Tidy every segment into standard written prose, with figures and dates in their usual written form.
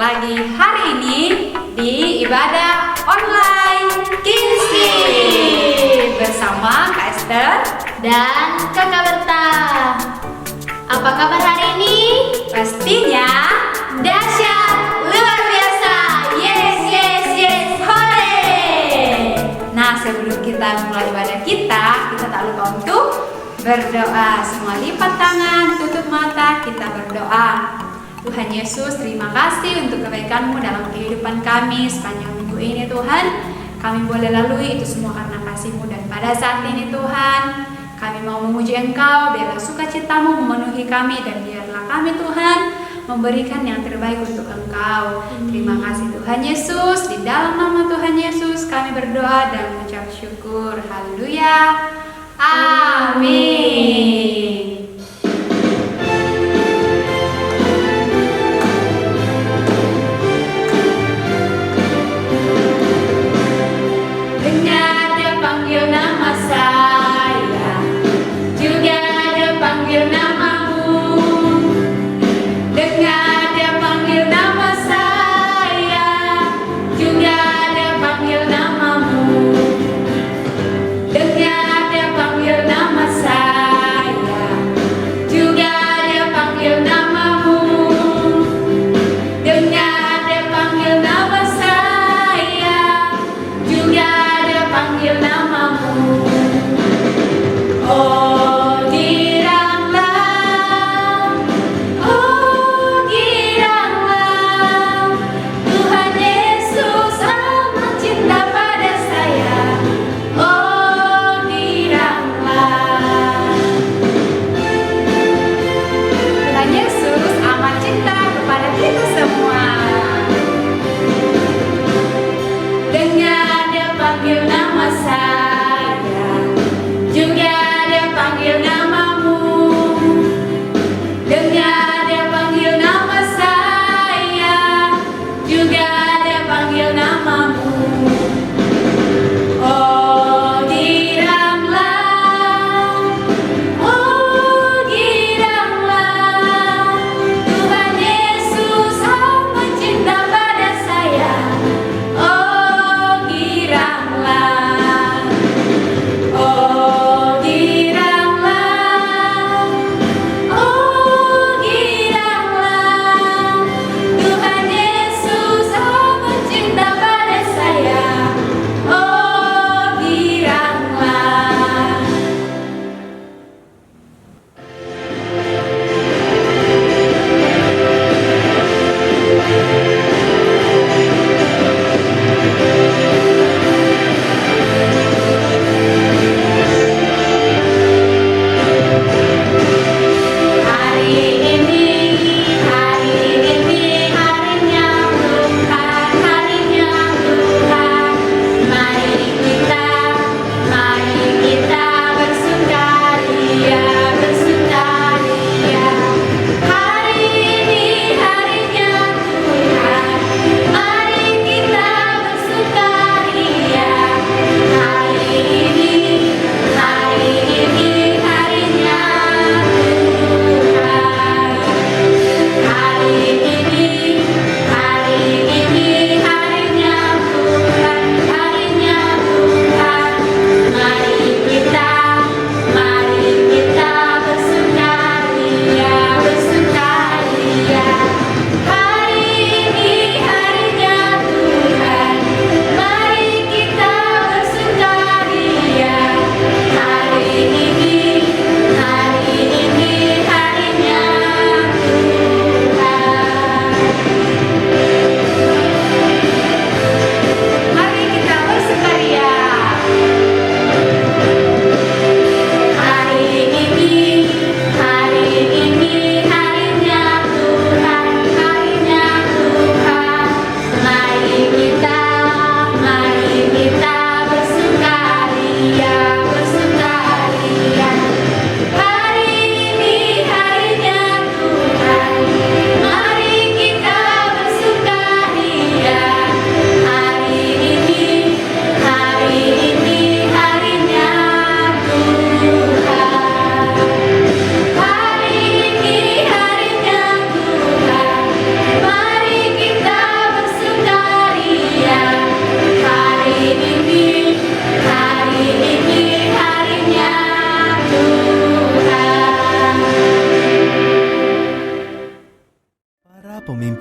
lagi hari ini di ibadah online Kinsi bersama Kak Esther dan Kakak Berta. Apa kabar hari ini? Pastinya dahsyat, luar biasa. Yes, yes, yes, hore! Nah, sebelum kita mulai ibadah kita tak lupa untuk berdoa. Semua lipat tangan, tutup mata, kita berdoa. Tuhan Yesus, terima kasih untuk kebaikan-Mu dalam kehidupan kami sepanjang minggu ini Tuhan. Kami boleh lalui itu semua karena kasih-Mu, dan pada saat ini Tuhan, kami mau memuji Engkau, biarlah sukacita-Mu memenuhi kami, dan biarlah kami Tuhan memberikan yang terbaik untuk Engkau. Terima kasih Tuhan Yesus, di dalam nama Tuhan Yesus kami berdoa dan mengucap syukur. Haleluya. Amin. Dengar dia panggil nama saya, juga dia panggil namamu. Dengar dia panggil nama saya, juga dia panggil namamu. Dengar dia panggil nama saya, juga dia panggil namamu. Dengar dia panggil nama saya, juga dia panggil namamu. Oh, diranglah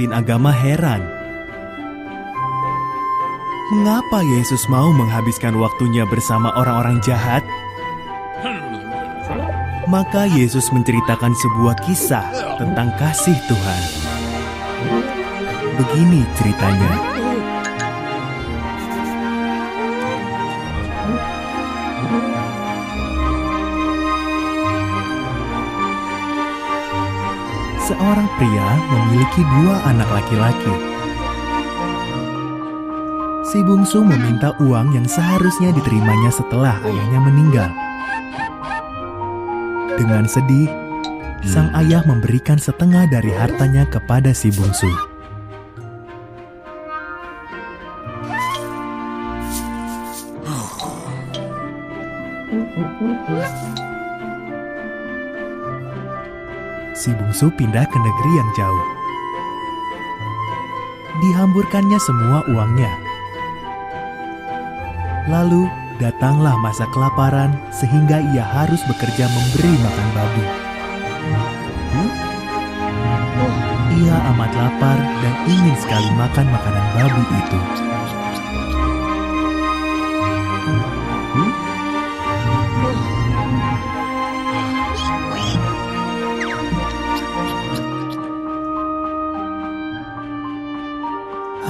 pemimpin agama heran. Mengapa Yesus mau menghabiskan waktunya bersama orang-orang jahat? Maka Yesus menceritakan sebuah kisah tentang kasih Tuhan. Begini ceritanya. Seorang pria memiliki 2 anak laki-laki. Si bungsu meminta uang yang seharusnya diterimanya setelah ayahnya meninggal. Dengan sedih, sang ayah memberikan setengah dari hartanya kepada si bungsu. Si bungsu pindah ke negeri yang jauh. Dihamburkannya semua uangnya. Lalu datanglah masa kelaparan sehingga ia harus bekerja memberi makan babi. Ia amat lapar dan ingin sekali makan makanan babi itu.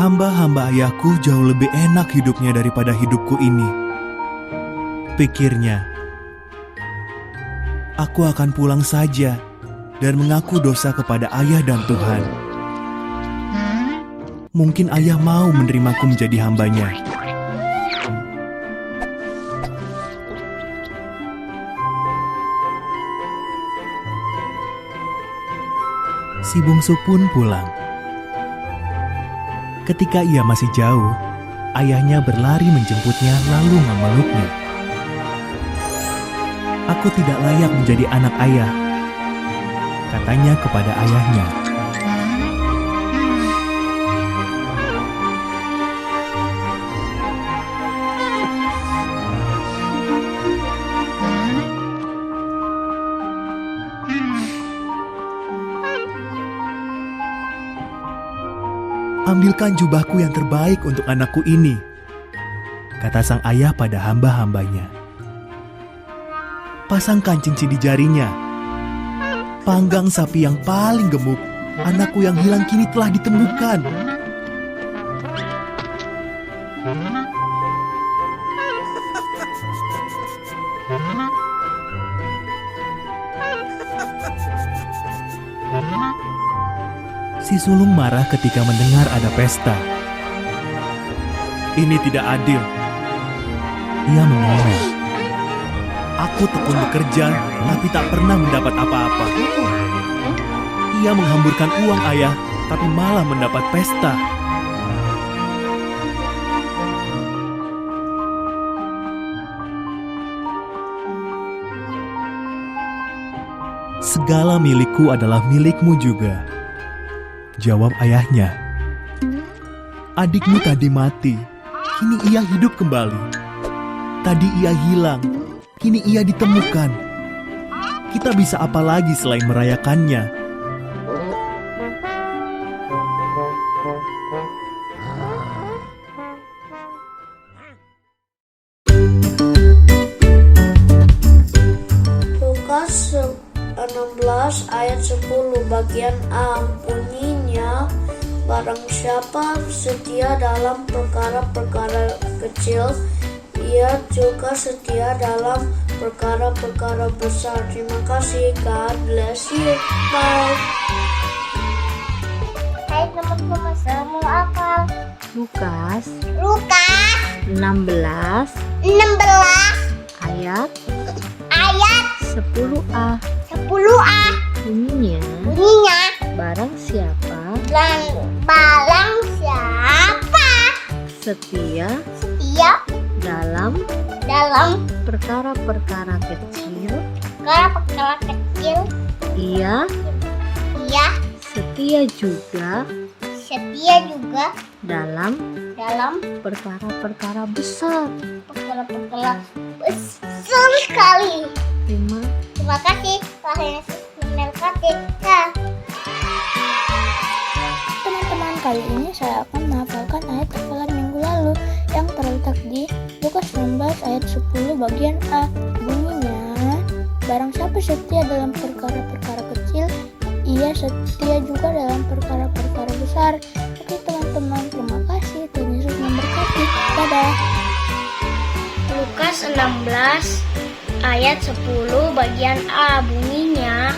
Hamba-hamba ayahku jauh lebih enak hidupnya daripada hidupku ini, pikirnya. Aku akan pulang saja dan mengaku dosa kepada ayah dan Tuhan. Mungkin ayah mau menerimaku menjadi hambanya. Si bungsu pun pulang. Ketika ia masih jauh, ayahnya berlari menjemputnya lalu memeluknya. Aku tidak layak menjadi anak ayah, katanya kepada ayahnya. Ambilkan jubahku yang terbaik untuk anakku ini, kata sang ayah pada hamba-hambanya. Pasangkan cincin di jarinya. Panggang sapi yang paling gemuk, anakku yang hilang kini telah ditemukan. Si sulung marah ketika mendengar ada pesta. Ini tidak adil. Ia mengomel. Aku tekun bekerja, tapi tak pernah mendapat apa-apa. Ia menghamburkan uang ayah, tapi malah mendapat pesta. Segala milikku adalah milikmu juga, jawab ayahnya. Adikmu tadi mati, kini ia hidup kembali. Tadi ia hilang, kini ia ditemukan. Kita bisa apa lagi selain merayakannya? Lukas 16 ayat 10 bagian A bunyinya, barang siapa setia dalam perkara-perkara kecil, ia juga setia dalam perkara-perkara besar. Terima kasih. God bless you. Bye. Hai teman-teman, semua akal. Lukas 16 ayat ayat 10a 10a bunyinya, barang siapa setia dalam perkara-perkara kecil, ia setia juga dalam perkara-perkara besar. perkara besar sekali. Terima Terima kasih Tuhan Yesus memberkati. Nah. ayat 10 bagian A. Bunyinya, barang siapa setia dalam perkara-perkara kecil, ia setia juga dalam perkara-perkara besar. Oke teman-teman, terima kasih. Tuhan Yesus memberkati. Dadah. Lukas 16 ayat 10 bagian A bunyinya,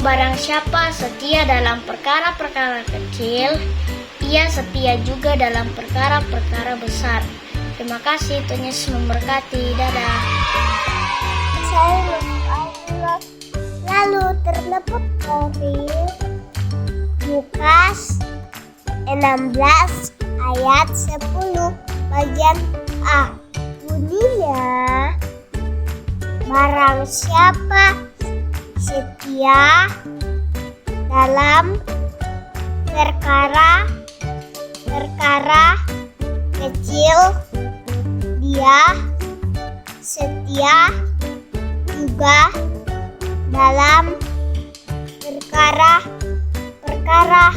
barang siapa setia dalam perkara-perkara kecil, ia setia juga dalam perkara-perkara besar. Terima kasih, Tuhan Yesus memberkati. Dadah. Saya Allah lalu terdapat dari Lukas 16 ayat 10 bagian A. Bunyinya, barang siapa setia dalam perkara kecil, dia setia juga dalam perkara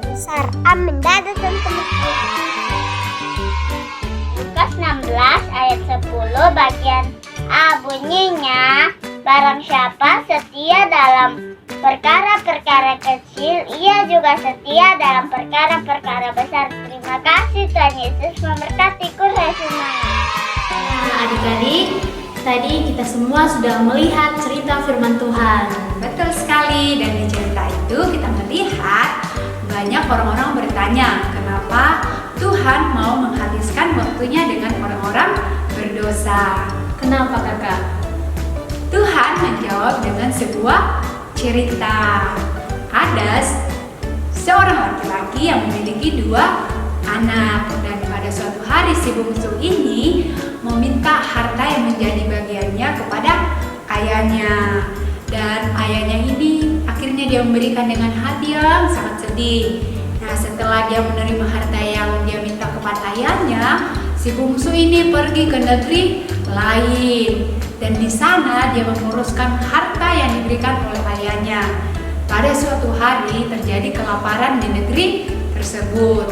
besar. Amin. Dadah teman-teman. Lukas 16 ayat 10 bagian A bunyinya, barang siapa setia dalam perkara-perkara kecil, ia juga setia dalam perkara-perkara besar. Terima kasih, Tuhan Yesus memberkati. Kurang semangat. Nah, adik-adik, tadi kita semua sudah melihat cerita firman Tuhan. Betul sekali, dan di cerita itu kita melihat banyak orang-orang bertanya kenapa Tuhan mau menghabiskan waktunya dengan orang-orang berdosa. Kenapa kakak? Tuhan menjawab dengan sebuah cerita. Ada seorang laki-laki yang memiliki 2 anak, dan pada suatu hari si bungsu ini meminta harta yang menjadi bagiannya kepada ayahnya. Dan ayahnya ini akhirnya dia memberikan dengan hati yang sangat sedih. Nah, setelah dia menerima harta yang dia minta kepada ayahnya, si bungsu ini pergi ke negeri lain, dan di sana dia menguruskan harta yang diberikan oleh ayahnya. Pada suatu hari terjadi kelaparan di negeri tersebut,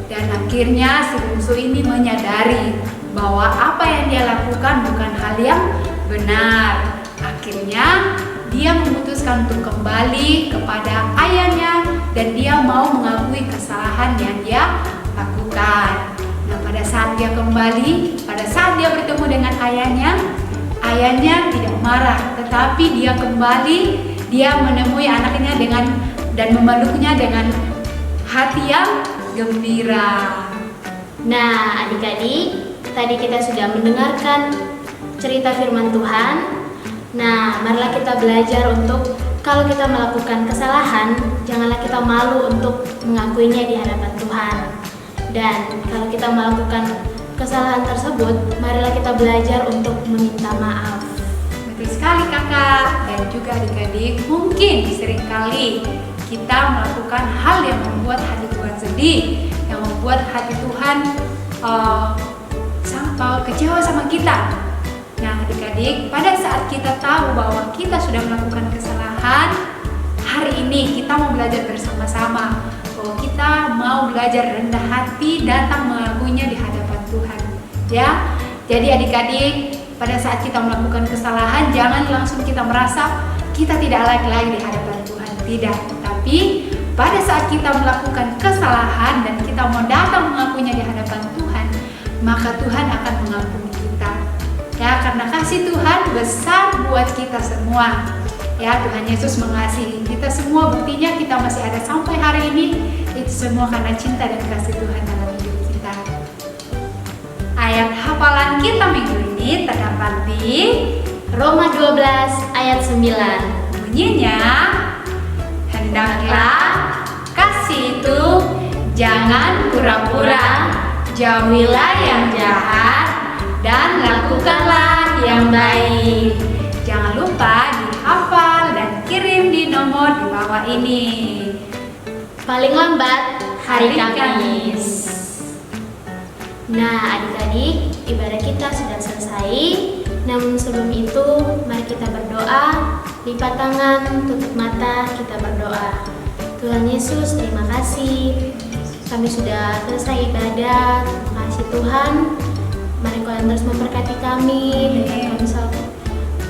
dan akhirnya si bungsu ini menyadari bahwa apa yang dia lakukan bukan hal yang benar. Akhirnya dia memutuskan untuk kembali kepada ayahnya, dan dia mau mengakui kesalahan yang dia lakukan. Nah, pada saat dia kembali, pada saat dia bertemu dengan ayahnya tidak marah, tetapi dia kembali, dia menemui anaknya dan memeluknya dengan hati yang gembira. Nah, adik-adik, tadi kita sudah mendengarkan cerita firman Tuhan. Nah, marilah kita belajar untuk kalau kita melakukan kesalahan, janganlah kita malu untuk mengakuinya di hadapan Tuhan. Dan kalau kita melakukan kesalahan tersebut, marilah kita belajar untuk meminta maaf. Betul sekali kakak, dan juga adik-adik, mungkin seringkali kita melakukan hal yang membuat hati Tuhan sedih, yang membuat hati Tuhan kecewa sama kita. Nah, adik-adik, pada saat kita tahu bahwa kita sudah melakukan kesalahan, hari ini kita mau belajar bersama-sama bahwa kita mau belajar rendah hati, datang mengakuinya di hadapan Tuhan. Ya, jadi adik-adik, pada saat kita melakukan kesalahan, jangan langsung kita merasa kita tidak layak lagi di hadapan Tuhan. Tidak, tapi pada saat kita melakukan kesalahan dan kita mau datang mengakuinya di hadapan Tuhan, maka Tuhan akan mengampuni kita. Ya, karena kasih Tuhan besar buat kita semua. Ya, Tuhan Yesus mengasihi kita semua. Buktinya kita masih ada sampai hari ini. Itu semua karena cinta dan kasih Tuhan dalam hidup kita. Ayat hafalan kita minggu ini terdapat di Roma 12 ayat 9. Bunyinya, hendaklah kasih itu jangan pura-pura, jauhilah yang jahat, dan lakukanlah yang baik. Jangan lupa dihafal dan kirim di nomor di bawah ini. Paling lambat hari Kamis. Nah, adik-adik, ibadah kita sudah selesai. Namun sebelum itu, mari kita berdoa. Lipat tangan, tutup mata, kita berdoa. Tuhan Yesus, terima kasih. Kami sudah selesai ibadah. Terima kasih Tuhan. Mari Kau yang terus memberkati kami, berikan kami selalu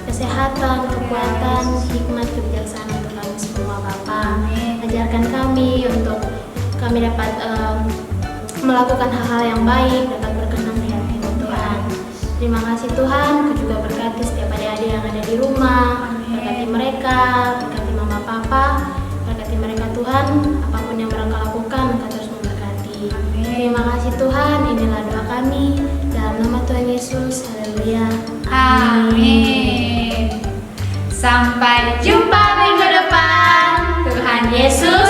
kesehatan, kekuatan, hikmat, kebijaksanaan untuk kami semua Bapa. Ajarkan kami untuk kami dapat melakukan hal-hal yang baik, dapat berkenan di hati-Mu Tuhan. Terima kasih Tuhan, Kau juga berkati setiap adik-adik yang ada di rumah, berkati mereka, berkati mama papa, berkati mereka Tuhan, apapun yang mereka lakukan, Engkau terus memberkati. Terima kasih Tuhan, inilah doa kami, dalam nama Tuhan Yesus, haleluya. Amin. Sampai jumpa minggu depan. Tuhan Yesus